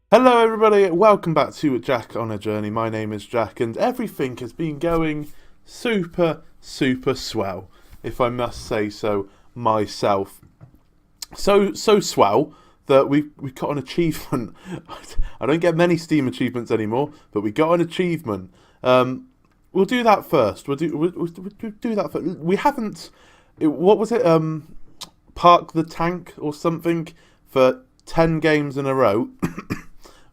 Hello, everybody. Welcome back to Jack on a Journey. My name is Jack, and everything has been going super swell, if I must say so myself. So swell that we got an achievement. I don't get many Steam achievements anymore, but we got an achievement. We'll do that first. We'll do that first. We haven't. What was it? Park the tank or something for 10 games in a row.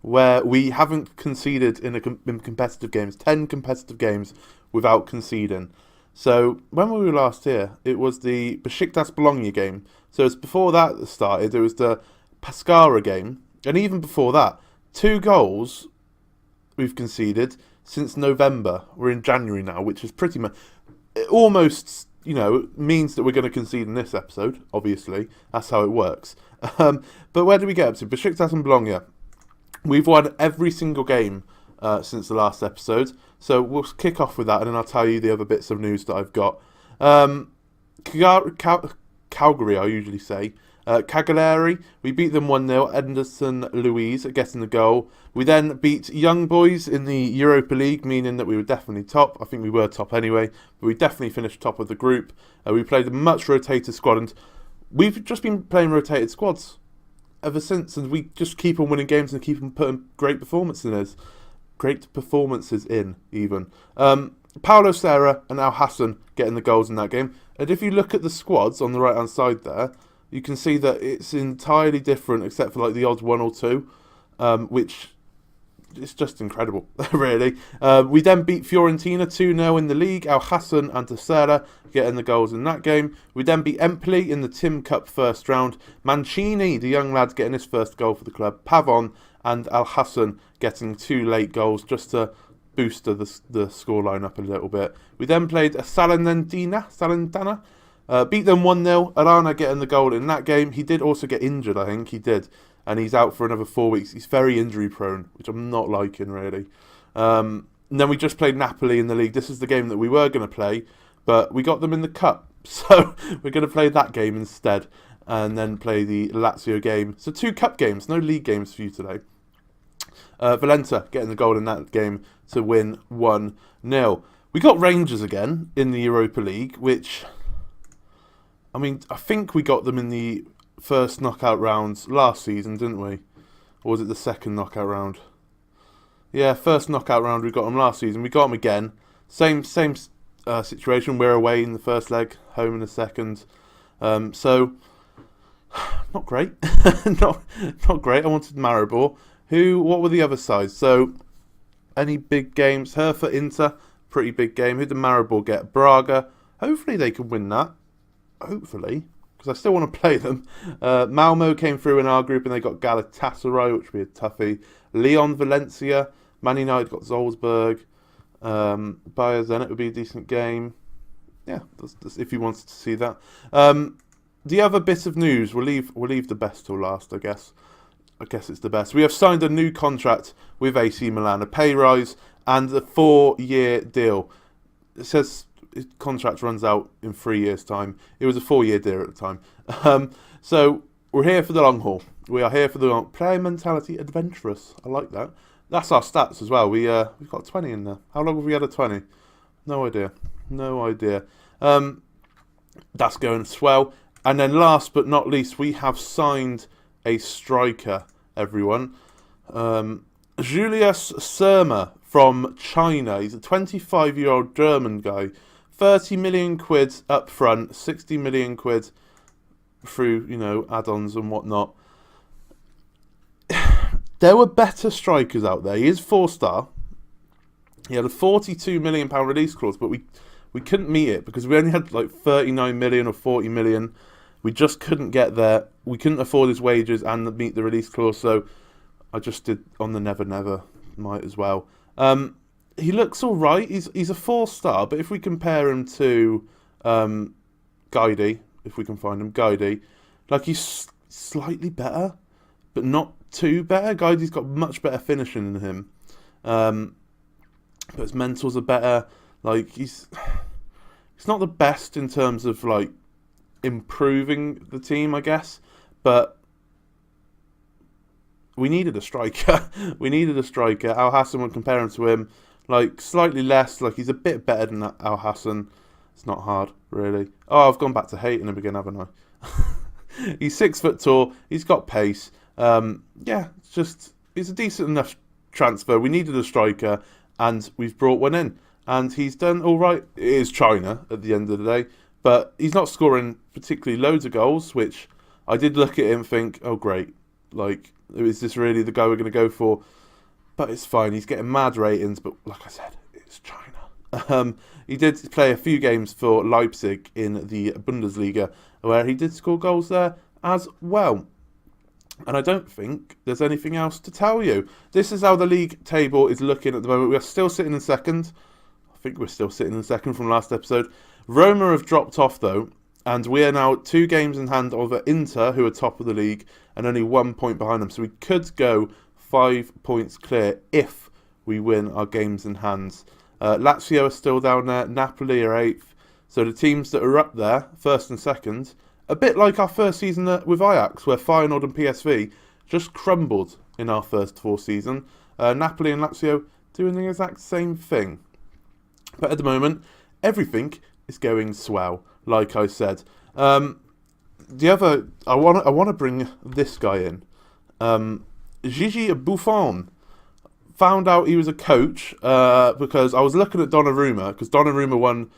Where we haven't conceded in competitive games, 10 competitive games without conceding. So when we were last here, it was the Besiktas-Bologna game. So it's before that started, it was the Pescara game. And even before that, 2 goals we've conceded since November. We're in January now, which is pretty much... It almost, means that we're going to concede in this episode, obviously. That's how it works. But where do we get up to? Besiktas and Bologna. We've won every single game since the last episode, so we'll kick off with that, and then I'll tell you the other bits of news that I've got. Calgary, I usually say. Cagliari, we beat them 1-0. Anderson Louise getting the goal. We then beat Young Boys in the Europa League, meaning that we were definitely top. I think we were top anyway, but we definitely finished top of the group. We played a much rotated squad, and we've just been playing rotated squads ever since, and we just keep on winning games and keep on putting great performances in, even. Paulo Serra and Al Hassan getting the goals in that game. And if you look at the squads on the right hand side there, you can see that it's entirely different except for like the odd 1 or 2, which is just incredible, really. We then beat Fiorentina 2-0 in the league. Al Hassan and Teixeira getting the goals in that game. We then beat Empoli in the Tim Cup first round. Mancini, the young lad, getting his first goal for the club. Pavon and Al Hassan getting 2 late goals just to boost the scoreline up a little bit. We then played a Salernitana. Beat them 1-0. Arana getting the goal in that game. He did also get injured, I think. He did. And he's out for another 4 weeks. He's very injury prone, which I'm not liking, really. And then we just played Napoli in the league. This is the game that we were going to play, but we got them in the cup. So we're going to play that game instead and then play the Lazio game. So 2 cup games, no league games for you today. Valenta getting the goal in that game to win 1-0. We got Rangers again in the Europa League, which... I think we got them in the first knockout rounds last season, didn't we? Or was it the second knockout round? Yeah, first knockout round we got them last season. We got them again. Same situation. We're away in the first leg, home in the second. So, not great. not great. I wanted Maribor. What were the other sides? So, any big games? Hertha, Inter, pretty big game. Who did Maribor get? Braga. Hopefully they can win that. Hopefully, because I still want to play them. Malmo came through in our group and they got Galatasaray, which would be a toughie. Lyon, Valencia, Man United got Salzburg. Bayern Zenit would be a decent game. Yeah, that's if you wanted to see that. The other bit of news, we'll leave the best till last, I guess. I guess it's the best. We have signed a new contract with AC Milan, a pay rise and a 4-year deal. It says his contract runs out in 3 years' time. It was a 4-year deal at the time. So we're here for the long haul. We are here for the long player mentality, adventurous. I like that. That's our stats as well. We've got 20 in there. How long have we had a 20? No idea. That's going swell. And then last but not least, we have signed a striker, everyone. Julius Surma from China. He's a 25-year-old German guy. 30 million quid up front, 60 million quid through, add-ons and whatnot. There were better strikers out there. He is 4-star. He had a £42 million release clause, but we couldn't meet it because we only had like 39 million or 40 million. We just couldn't get there. We couldn't afford his wages and meet the release clause, so I just did on the never, might as well. He looks all right. He's a 4-star, but if we compare him to Guidi, if we can find him, Guidi, like he's slightly better, but not too better. Guidi's got much better finishing than him, but his mentals are better. Like he's not the best in terms of like, improving the team, I guess, but we needed a striker. we needed a striker. Al Hassan would compare him to him, like slightly less. Like he's a bit better than Al Hassan. It's not hard, really. Oh, I've gone back to hating him again, haven't I? He's 6 foot tall. He's got pace. It's just he's a decent enough transfer. We needed a striker, and we've brought one in, and he's done all right. It is China at the end of the day, but he's not scoring particularly loads of goals, which I did look at him and think, oh great, like is this really the guy we're going to go for? But it's fine. He's getting mad ratings, but like I said, it's China. He did play a few games for Leipzig in the Bundesliga, where he did score goals there as well. And I don't think there's anything else to tell you. This is how the league table is looking at the moment. We are still sitting in second. I think we're still sitting in second from last episode. Roma have dropped off, though, and we are now 2 games in hand over Inter, who are top of the league, and only 1 point behind them. So we could go 5 points clear if we win our games in hands. Lazio are still down there. Napoli are 8th. So the teams that are up there, first and second, a bit like our first season with Ajax, where Feyenoord and PSV just crumbled in our first 4 season. Napoli and Lazio doing the exact same thing. But at the moment, everything is going swell, like I said. I want to bring this guy in. Gigi Buffon. Found out he was a coach because I was looking at Donnarumma, because Donnarumma won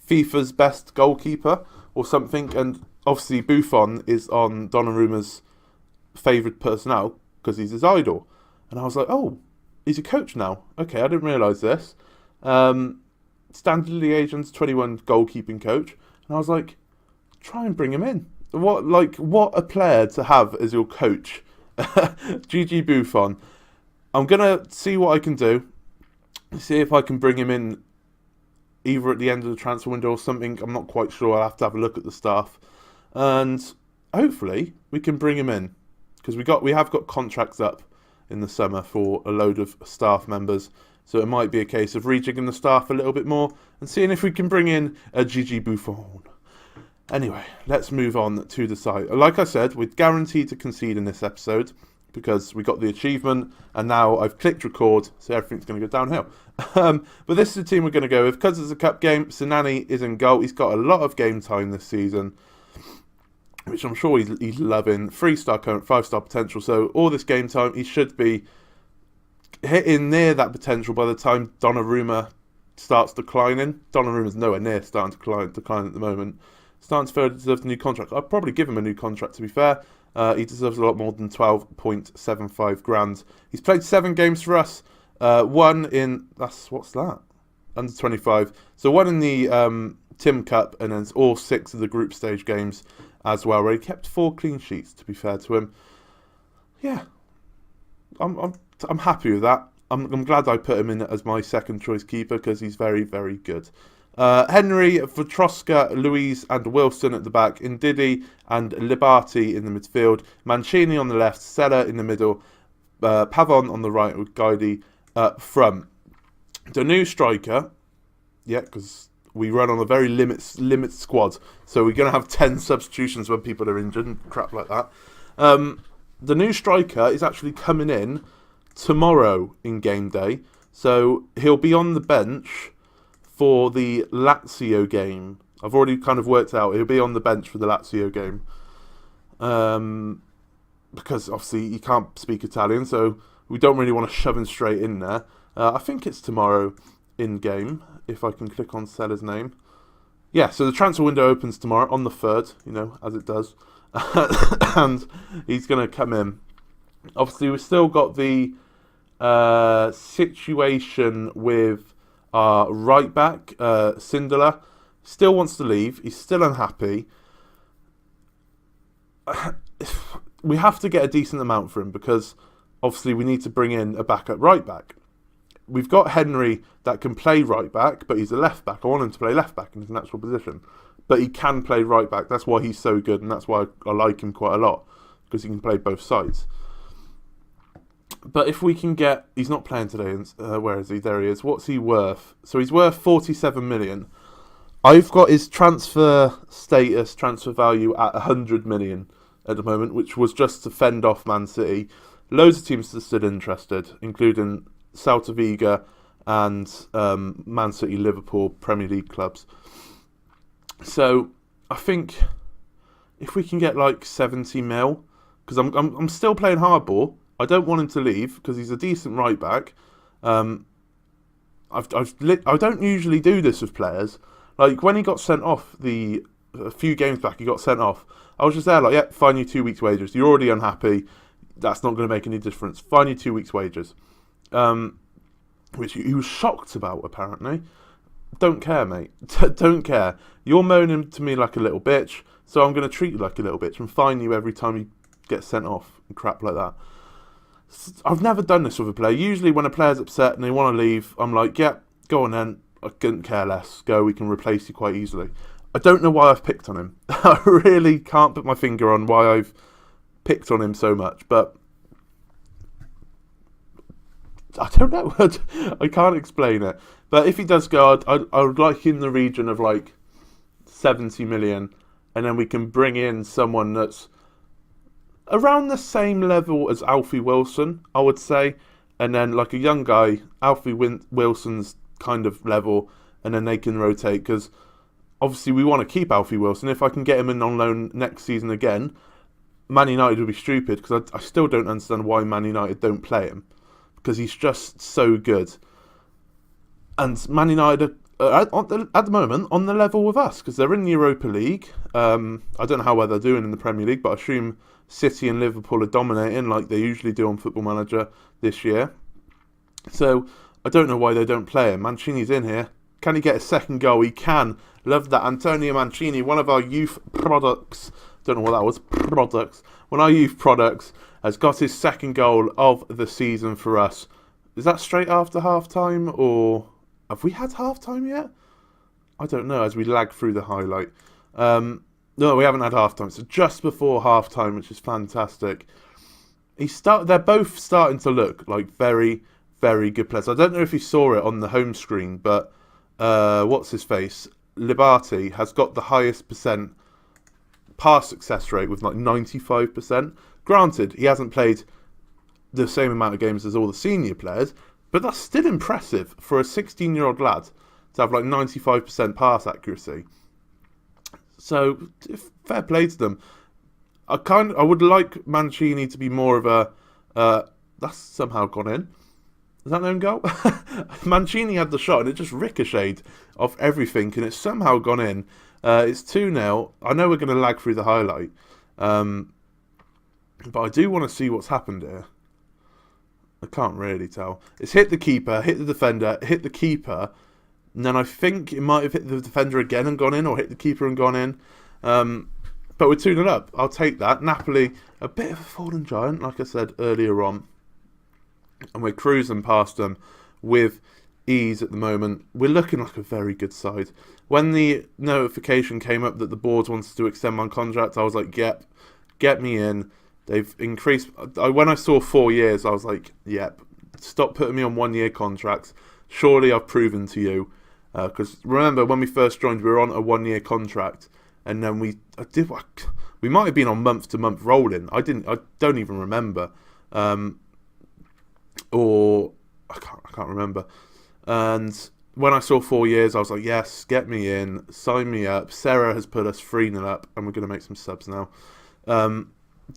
FIFA's best goalkeeper or something, and obviously Buffon is on Donnarumma's favourite personnel because he's his idol. And I was like, oh, he's a coach now. Okay, I didn't realise this. Standard Liège's 21 goalkeeping coach. And I was like, try and bring him in. What a player to have as your coach. Gigi Buffon. I'm going to see what I can do. See if I can bring him in either at the end of the transfer window or something. I'm not quite sure. I'll have to have a look at the staff. And hopefully we can bring him in. Because we have got contracts up in the summer for a load of staff members. So it might be a case of rejigging the staff a little bit more and seeing if we can bring in a Gigi Buffon. Anyway, let's move on to the site. Like I said, we're guaranteed to concede in this episode, because we got the achievement, and now I've clicked record, so everything's going to go downhill. But this is the team we're going to go with. Because it's a cup game, Sinani is in goal. He's got a lot of game time this season, which I'm sure he's loving. 3-star current, 5-star potential. So all this game time, he should be hitting near that potential by the time Donnarumma starts declining. Donnarumma's nowhere near starting to decline at the moment. Starting to feel he deserves a new contract. I'd probably give him a new contract, to be fair. He deserves a lot more than 12.75 grand. He's played 7 games for us. One in, what's that? Under 25. So one in the Tim Cup, and then all 6 of the group stage games as well, where he kept 4 clean sheets, to be fair to him. Yeah, I'm happy with that. I'm glad I put him in as my second choice keeper, because he's very, very good. Henry, Vatroska, Louise and Wilson at the back, Ndidi and Liberti in the midfield, Mancini on the left, Sella in the middle, Pavon on the right with Guidi front. The new striker, because we run on a very limit squad, so we're going to have 10 substitutions when people are injured and crap like that. The new striker is actually coming in tomorrow in game day, so he'll be on the bench for the Lazio game. I've already kind of worked out he'll be on the bench for the Lazio game. Because obviously he can't speak Italian, so we don't really want to shove him straight in there. I think it's tomorrow in game, if I can click on Seller's name. Yeah, so the transfer window opens tomorrow on the 3rd, as it does. And he's going to come in. Obviously, we've still got the situation with our right back, Sindelar. Still wants to leave. He's still unhappy. We have to get a decent amount for him, because obviously we need to bring in a backup right back. We've got Henry that can play right back, but he's a left back. I want him to play left back in his natural position. But he can play right back. That's why he's so good, and that's why I like him quite a lot, because he can play both sides. But if we can get... He's not playing today. Where is he? There he is. What's he worth? So he's worth 47 million. I've got his transfer value at 100 million at the moment, which was just to fend off Man City. Loads of teams are still interested, including Celta Vigo and Man City, Liverpool, Premier League clubs. So I think if we can get like 70 mil, because I'm still playing hardball. I don't want him to leave because he's a decent right back. I don't usually do this with players. Like when he got sent off a few games back, he got sent off. I was just there like, yeah, fine you 2 weeks' wages. You're already unhappy. That's not going to make any difference. Fine you 2 weeks' wages. Which he was shocked about, apparently. Don't care, mate. Don't care. You're moaning to me like a little bitch, so I'm going to treat you like a little bitch and fine you every time you get sent off and crap like that. I've never done this with a player. Usually when a player's upset and they want to leave, I'm like, yeah, go on then. I couldn't care less. Go, we can replace you quite easily. I don't know why I've picked on him. I really can't put my finger on why I've picked on him so much, but I don't know. I can't explain it. But if he does go, I would like in the region of like 70 million, and then we can bring in someone that's around the same level as Alfie Wilson, I would say, and then like a young guy, Alfie Wilson's kind of level, and then they can rotate, because obviously we want to keep Alfie Wilson. If I can get him in on loan next season again, Man United would be stupid, because I still don't understand why Man United don't play him, because he's just so good. And Man United are at the moment on the level with us, because they're in the Europa League. I don't know how well they're doing in the Premier League, but I assume City and Liverpool are dominating like they usually do on Football Manager this year. So I don't know why they don't play him. Mancini's in here. Can he get a second goal? He can. Love that. Antonio Mancini, one of our youth products. Don't know what that was. Products. One of our youth products has got his second goal of the season for us. Is that straight after half-time, or have we had half-time yet? I don't know, as we lag through the highlight. No, we haven't had half-time. So just before half-time, which is fantastic. They're both starting to look like very, very good players. I don't know if you saw it on the home screen, but what's his face? Liberty has got the highest pass success rate with like 95%. Granted, he hasn't played the same amount of games as all the senior players, but that's still impressive for a 16-year-old lad to have like 95% pass accuracy. So fair play to them. I would like Mancini to be more of a. That's somehow gone in. Is that an own goal? Mancini had the shot and it just ricocheted off everything, and it's somehow gone in. It's 2-0. I know we're going to lag through the highlight, but I do want to see what's happened here. I can't really tell. It's hit the keeper, hit the defender, hit the keeper, and then I think it might have hit the defender again and gone in, or hit the keeper and gone in. But we're 2-0 up. I'll take that. Napoli, a bit of a fallen giant, like I said earlier on. And we're cruising past them with ease at the moment. We're looking like a very good side. When the notification came up that the board wanted to extend my contract, I was like, yep, get me in. They've increased. When I saw 4 years, I was like, yep, stop putting me on 1-year contracts. Surely I've proven to you. Because remember, when we first joined, we were on a 1-year contract. And then we might have been on month-to-month rolling. I don't even remember. Or I can't remember. And when I saw 4 years, I was like, yes, get me in, sign me up. Sarah has put us 3-0 up, and we're going to make some subs now.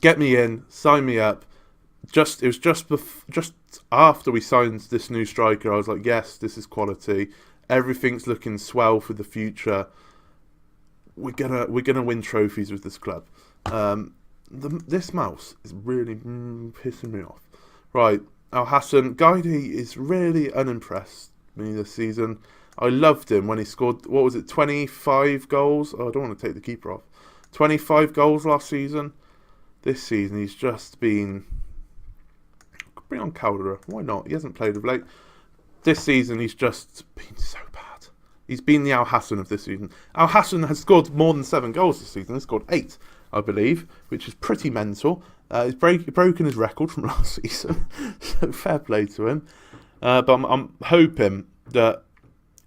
Get me in, sign me up. It was just after we signed this new striker, I was like, yes, this is quality. Everything's looking swell for the future. We're gonna win trophies with this club. This mouse is really pissing me off. Right, Al Hassan Guidi is really unimpressed me this season. I loved him when he scored. What was it? 25 goals. Oh, I don't want to take the keeper off. 25 goals last season. This season he's just been. Bring on Caldera. Why not? He hasn't played of late. This season he's just been so bad. He's been the Al Hassan of this season. Al Hassan has scored more than 7 goals this season. He's scored 8, I believe, which is pretty mental. He's broken his record from last season, so fair play to him. But I'm hoping that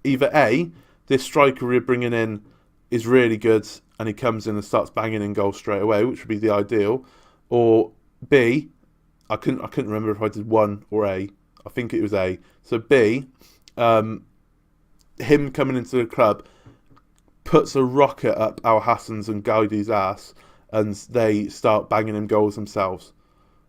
either A, this striker we're bringing in is really good and he comes in and starts banging in goals straight away, which would be the ideal, or B, I couldn't remember if I did 1 or A. I think it was A. So B, him coming into the club puts a rocket up Al Hassan's and Gaudi's ass, and they start banging him goals themselves.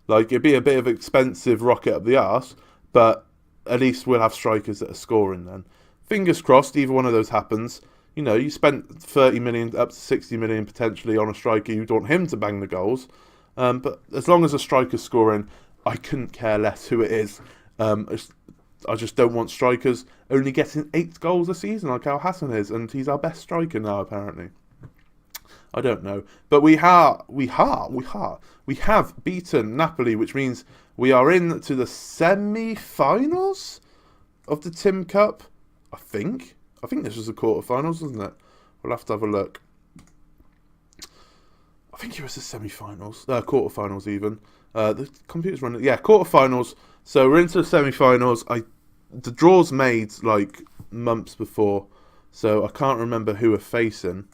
Like, it'd be a bit of an expensive rocket up the arse, but at least we'll have strikers that are scoring then. Fingers crossed, either one of those happens. You know, you spent 30 million up to 60 million potentially on a striker. You'd want him to bang the goals. But as long as a striker's scoring, I couldn't care less who it is. I just don't want strikers only getting 8 goals a season like Al Hassan is, and he's our best striker now apparently. I don't know, but we have beaten Napoli, which means we are in to the semi-finals of the Tim Cup. I think this was the quarter-finals, wasn't it? We'll have to have a look. I think it was the semi-finals, quarter-finals even. The computer's running. Yeah, quarter-finals. So we're into the semi-finals. The draw's made like months before, so I can't remember who we're facing.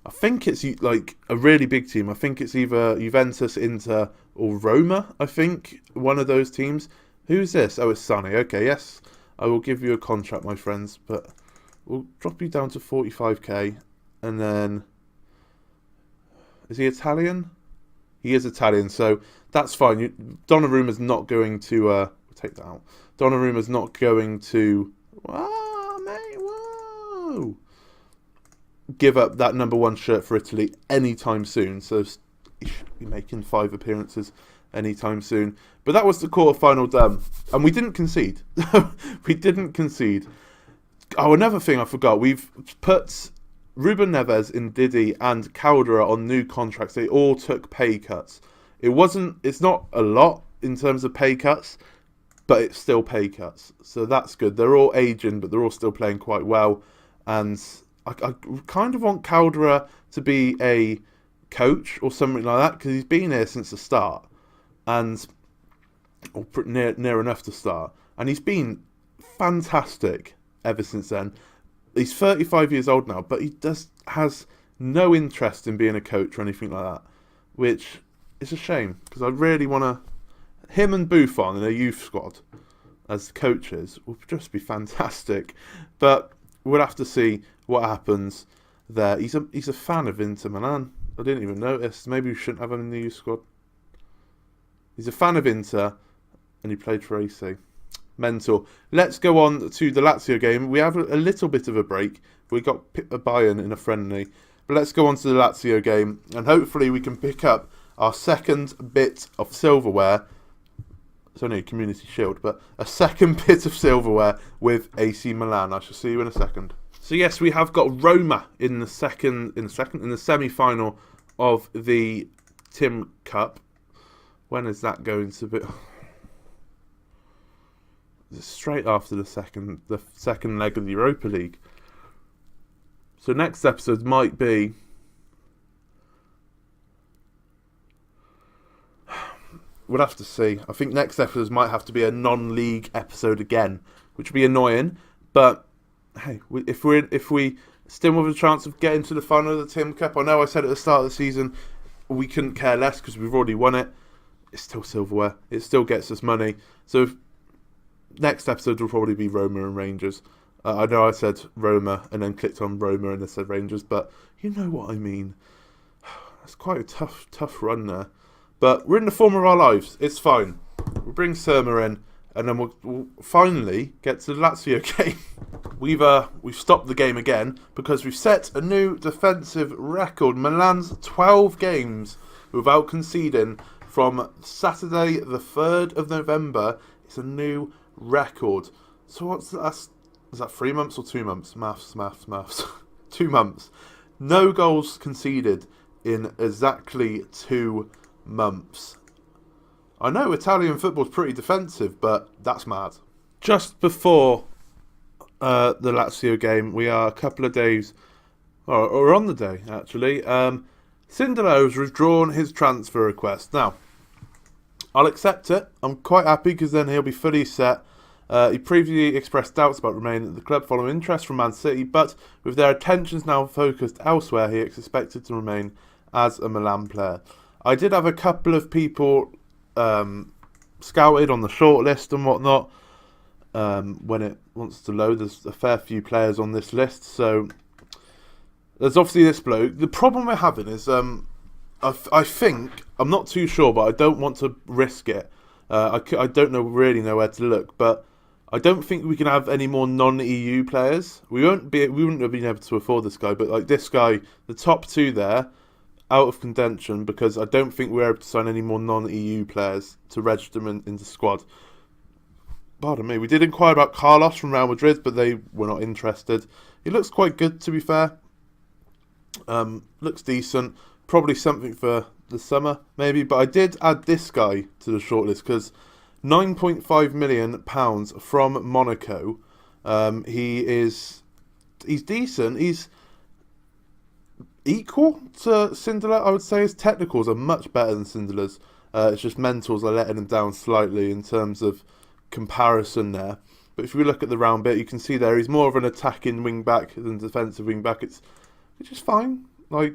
I think it's like a really big team. I think it's either Juventus, Inter, or Roma. I think one of those teams. Who's this? Oh, it's Sonny. Okay, yes, I will give you a contract, my friends, but we'll drop you down to 45k, and then is he Italian? He is Italian, so that's fine. Donnarumma's not going to we'll take that out. Donnarumma's not going to give up that number 1 shirt for Italy anytime soon. So he should be making 5 appearances anytime soon. But that was the quarter-final done, and we didn't concede. We didn't concede. Oh, another thing I forgot. We've put Ruben Neves, Ndidi, and Caldera on new contracts. They all took pay cuts. It's not a lot in terms of pay cuts, but it's still pay cuts. So that's good. They're all aging, but they're all still playing quite well. And I kind of want Caldera to be a coach or something like that, because he's been here since the start, or near enough to start. And he's been fantastic ever since then. He's 35 years old now, but he has no interest in being a coach or anything like that, which is a shame, because I really want to. Him and Buffon in a youth squad as coaches would just be fantastic, but we'll have to see what happens there. He's a fan of Inter Milan. I didn't even notice. Maybe we shouldn't have him in the youth squad. He's a fan of Inter, and he played for AC. Mental. Let's go on to the Lazio game. We have a little bit of a break. We got a Bayern in a friendly. But let's go on to the Lazio game, and hopefully we can pick up our second bit of silverware. It's only a Community Shield, but a second bit of silverware with AC Milan. I shall see you in a second. So yes, we have got Roma in the semi-final of the Tim Cup. When is that going to be? Straight after the second leg of the Europa League. So next episode might be. We'll have to see. I think next episode might have to be a non-league episode again, which would be annoying. But hey, if we still have a chance of getting to the final of the Tim Cup, I know I said at the start of the season we couldn't care less because we've already won it. It's still silverware. It still gets us money. So next episode will probably be Roma and Rangers. I know I said Roma and then clicked on Roma and I said Rangers, but you know what I mean. It's quite a tough run there. But we're in the form of our lives. It's fine. We'll bring Surma in, and then we'll finally get to the Lazio game. We've stopped the game again because we've set a new defensive record. Milan's 12 games without conceding from Saturday the 3rd of November. It's a new record. So what's that? Is that 3 months or 2 months? Maths. 2 months. No goals conceded in exactly 2 months. I know Italian football's pretty defensive, but that's mad. Just before the Lazio game, we are a couple of days, or on the day actually, Sindelar's withdrawn his transfer request. Now, I'll accept it. I'm quite happy because then he'll be fully set. He previously expressed doubts about remaining at the club following interest from Man City, but with their attentions now focused elsewhere, he is expected to remain as a Milan player. I did have a couple of people scouted on the shortlist and whatnot. When it wants to load, there's a fair few players on this list. So there's obviously this bloke. The problem we're having is I think, I'm not too sure, but I don't want to risk it. I don't really know where to look, but I don't think we can have any more non-EU players. We wouldn't have been able to afford this guy, but like this guy, the top two there, out of contention, because I don't think we're able to sign any more non-EU players to register them into squad. Pardon me. We did inquire about Carlos from Real Madrid, but they were not interested. He looks quite good, to be fair. Looks decent. Probably something for the summer, maybe. But I did add this guy to the shortlist because £9.5 million from Monaco. He's decent. He's equal to Sindelar, I would say. His technicals are much better than Sindelar's. It's just mentals are letting him down slightly in terms of comparison there. But if you look at the round bit, you can see there he's more of an attacking wing back than defensive wing back. It's just fine. Like,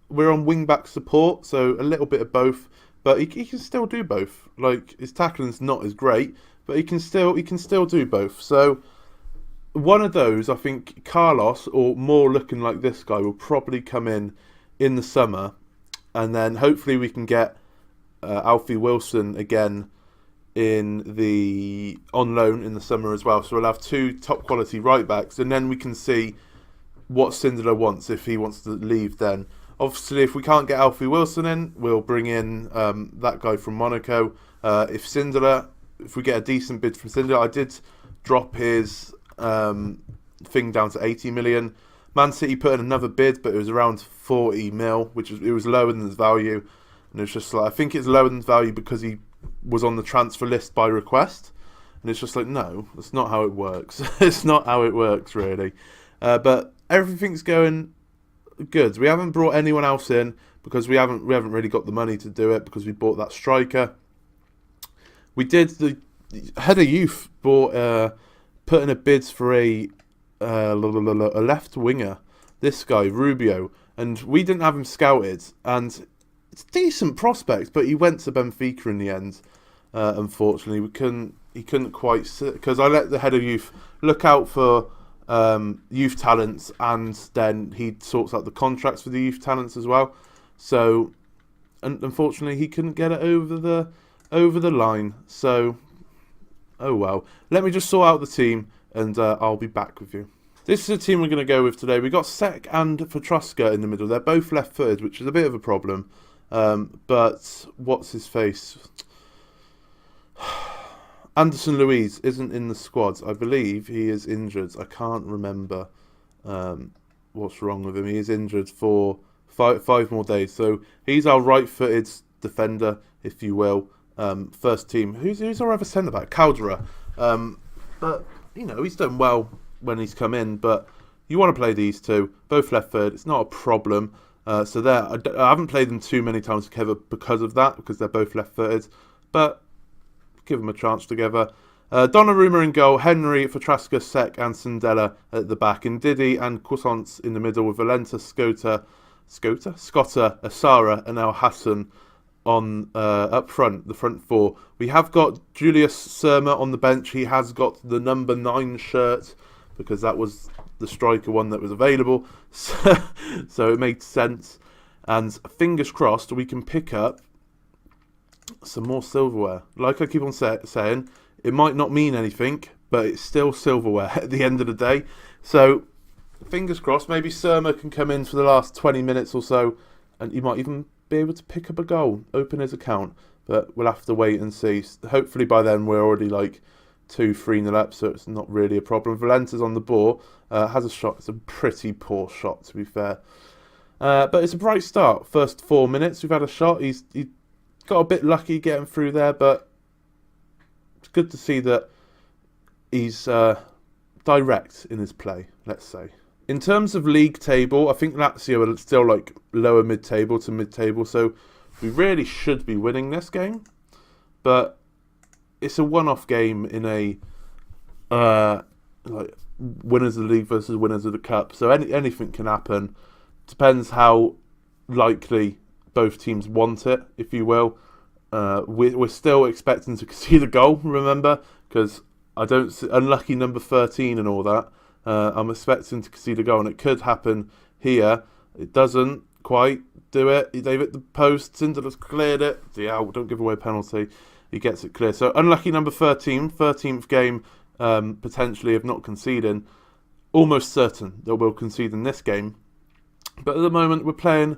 we're on wing back support, so a little bit of both, but he can still do both. Like, his tackling's not as great, but he can still do both. So one of those, I think Carlos, or more looking like this guy, will probably come in the summer, and then hopefully we can get Alfie Wilson again on loan in the summer as well. So we'll have two top quality right backs, and then we can see what Sindelar wants, if he wants to leave then. Obviously, if we can't get Alfie Wilson in, we'll bring in that guy from Monaco. If we get a decent bid from Sindelar, I did drop his thing down to 80 million. Man City put in another bid, but it was around 40 mil, it was lower than his value. And it's just like, I think it's lower than his value because he was on the transfer list by request. And it's just like, no, that's not how it works. It's not how it works, really. But everything's going good. We haven't brought anyone else in because we haven't really got the money to do it because we bought that striker. We did the head of youth put in a bid for a left winger. This guy Rubio, and we didn't have him scouted. And it's a decent prospect, but he went to Benfica in the end. Unfortunately, he couldn't quite sit because I let the head of youth look out for youth talents, and then he sorts out the contracts for the youth talents as well. So, unfortunately, he couldn't get it over the line. So, oh well. Let me just sort out the team, and I'll be back with you. This is the team we're going to go with today. We got Sek and Petruska in the middle. They're both left-footed, which is a bit of a problem. But what's his face? Anderson Luiz isn't in the squad. I believe he is injured. I can't remember what's wrong with him. He is injured for five more days. So he's our right-footed defender, if you will. First team. Who's our other centre-back? Caldera. But, he's done well when he's come in. But you want to play these two. Both left-footed. It's not a problem. So there, I haven't played them too many times together because of that, because they're both left-footed. But give them a chance together. Donnarumma in goal, Henry, Petraska, Sek and Sindela at the back. And Didi and Cousins in the middle with Valenta, Scotta, Asara and Al Hassan on up front, the front four. We have got Julius Surma on the bench. He has got the number 9 shirt because that was the striker one that was available. So it made sense. And fingers crossed we can pick up some more silverware. Like I keep on saying, it might not mean anything, but it's still silverware at the end of the day. So, fingers crossed, maybe Surma can come in for the last 20 minutes or so, and he might even be able to pick up a goal, open his account. But we'll have to wait and see. Hopefully by then we're already like 2-3-0 up, so it's not really a problem. Valenta's on the ball, has a shot. It's a pretty poor shot, to be fair. But it's a bright start. First 4 minutes, we've had a shot. He got a bit lucky getting through there, but it's good to see that he's direct in his play, let's say. In terms of league table, I think Lazio are still like lower mid-table to mid-table, so we really should be winning this game. But it's a one-off game in a like winners of the league versus winners of the cup, so anything can happen. Depends how likely both teams want it, if you will. We're still expecting to concede a goal, remember, because I don't see, unlucky number 13 and all that. I'm expecting to concede a goal, and it could happen here. It doesn't quite do it. They've hit the post. Sinder's cleared it. Yeah, don't give away a penalty. He gets it clear. So unlucky number 13, 13th game potentially of not conceding. Almost certain that we'll concede in this game. But at the moment, we're playing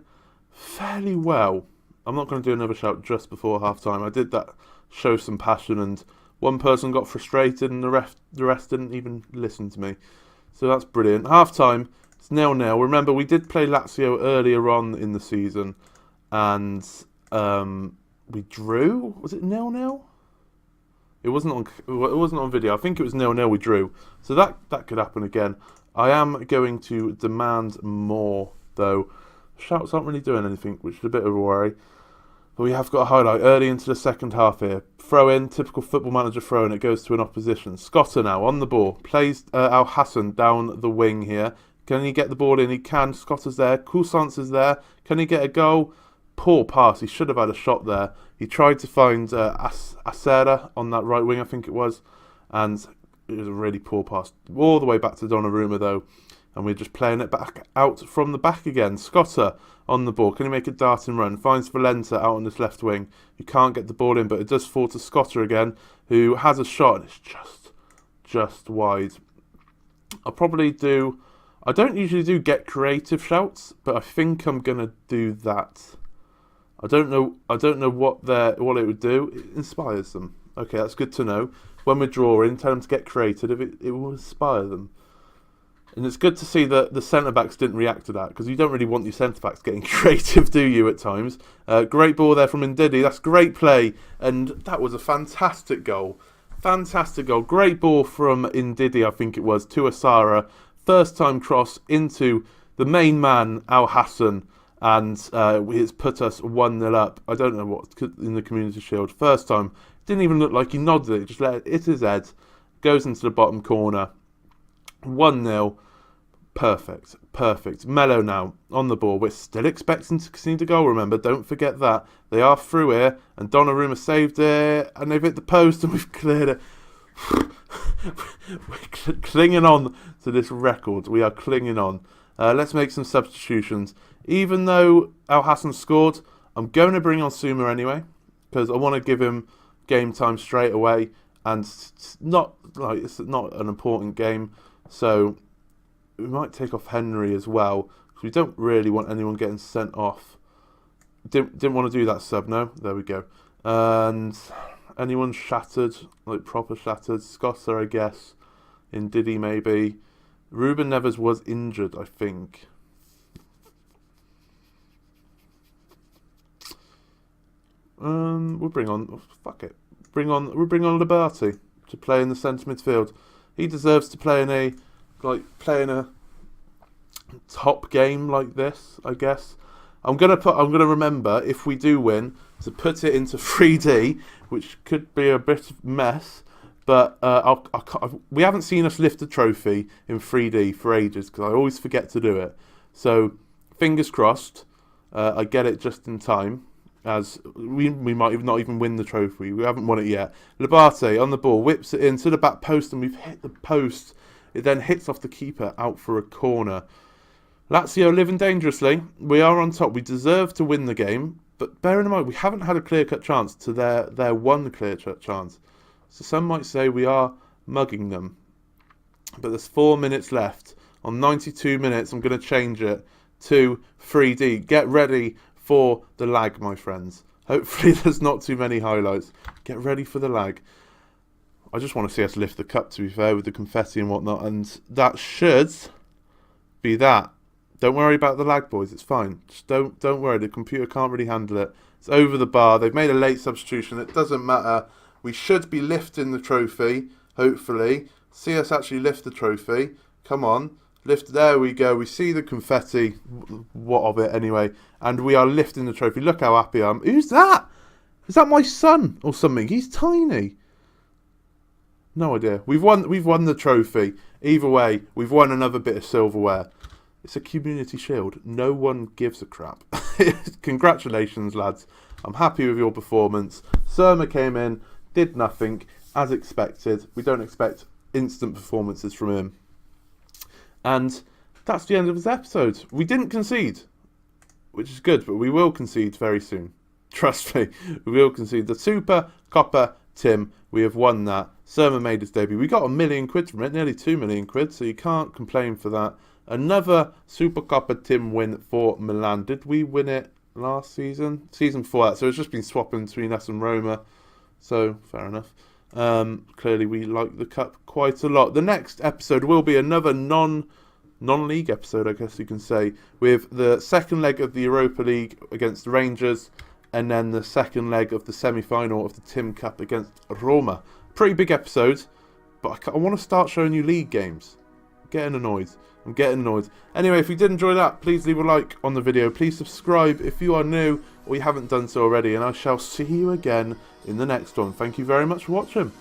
fairly well. I'm not going to do another shout just before half-time. I did that, show some passion, and one person got frustrated and the rest didn't even listen to me. So that's brilliant. Half-time, it's 0-0. Remember, we did play Lazio earlier on in the season, and we drew. Was it 0-0? It wasn't on video. I think it was 0-0 we drew. So that could happen again. I am going to demand more, though. Shouts aren't really doing anything, which is a bit of a worry. But we have got a highlight early into the second half here. Throw in, typical Football Manager throw in. It goes to an opposition. Scotter now on the ball. Plays Al Hassan down the wing here. Can he get the ball in? He can. Scotter's there. Cousance is there. Can he get a goal? Poor pass. He should have had a shot there. He tried to find Acera on that right wing, I think it was. And it was a really poor pass. All the way back to Donnarumma, though. And we're just playing it back out from the back again. Scotter on the ball. Can he make a darting run? Finds Valenta out on this left wing. He can't get the ball in, but it does fall to Scotter again, who has a shot. And it's just wide. I'll probably do... I don't usually do get creative shouts, but I think I'm going to do that. I don't know what it would do. It inspires them. Okay, that's good to know. When we're drawing, tell them to get creative. It will inspire them. And it's good to see that the centre-backs didn't react to that, because you don't really want your centre-backs getting creative, do you, at times? Great ball there from Ndidi. That's great play. And that was a fantastic goal. Fantastic goal. Great ball from Ndidi, I think it was, to Asara. First time cross into the main man, Al Hassan. And it's put us 1-0 up. I don't know what, in the Community Shield. First time. Didn't even look like he nodded it. Just let it hit his head. Goes into the bottom corner. 1-0. Perfect. Mello now on the ball. We're still expecting to concede a goal, remember. Don't forget that. They are through here. And Donnarumma saved it. And they've hit the post and we've cleared it. We're clinging on to this record. We are clinging on. Let's make some substitutions. Even though Al Hassan scored, I'm going to bring on Suma anyway. Because I want to give him game time straight away. And it's not an important game. So we might take off Henry as well, because we don't really want anyone getting sent off. Didn't want to do that sub, no? There we go. And anyone shattered, like proper shattered? Scotter, I guess. Ndidi maybe. Ruben Neves was injured, I think. We'll bring on... Oh, fuck it. We'll bring on Liberty to play in the centre midfield. He deserves to play in a top game like this, I guess. I'm gonna remember, if we do win, to put it into 3D, which could be a bit of a mess. But we haven't seen us lift a trophy in 3D for ages, because I always forget to do it. So fingers crossed, I get it just in time. As we might not even win the trophy. We haven't won it yet. Labate on the ball, whips it into the back post, and we've hit the post. It then hits off the keeper out for a corner. Lazio living dangerously. We are on top. We deserve to win the game. But bearing in mind, we haven't had a clear-cut chance to their one clear-cut chance. So some might say we are mugging them. But there's 4 minutes left. On 92 minutes, I'm going to change it to 3D. Get ready for the lag, my friends. Hopefully there's not too many highlights. Get ready for the lag. I just want to see us lift the cup, to be fair, with the confetti and whatnot. And that should be that. Don't worry about the lag, boys. It's fine. Just don't worry. The computer can't really handle it. It's over the bar. They've made a late substitution. It doesn't matter. We should be lifting the trophy, hopefully. See us actually lift the trophy. Come on. Lift. There we go. We see the confetti. What of it, anyway. And we are lifting the trophy. Look how happy I am. Who's that? Is that my son or something? He's tiny. No idea. We've won the trophy. Either way, we've won another bit of silverware. It's a community shield. No one gives a crap. Congratulations, lads. I'm happy with your performance. Surma came in, did nothing, as expected. We don't expect instant performances from him. And that's the end of this episode. We didn't concede, which is good, but we will concede very soon. Trust me, we will concede. The Super Copper Tim, we have won that. Surma made his debut. We got £1 million from it, nearly £2 million, so you can't complain for that. Another Super Copper Tim win for Milan. Did we win it last season? Season before that. So it's just been swapping between us and Roma. So, fair enough. Clearly we like the cup quite a lot. The next episode will be another non-league episode, I guess you can say, with the second leg of the Europa League against Rangers, and then the second leg of the semi-final of the Tim Cup against Roma. Pretty big episode, but I want to start showing you league games. I'm getting annoyed. Anyway, if you did enjoy that, please leave a like on the video. Please subscribe if you are new or you haven't done so already, and I shall see you again in the next one. Thank you very much for watching.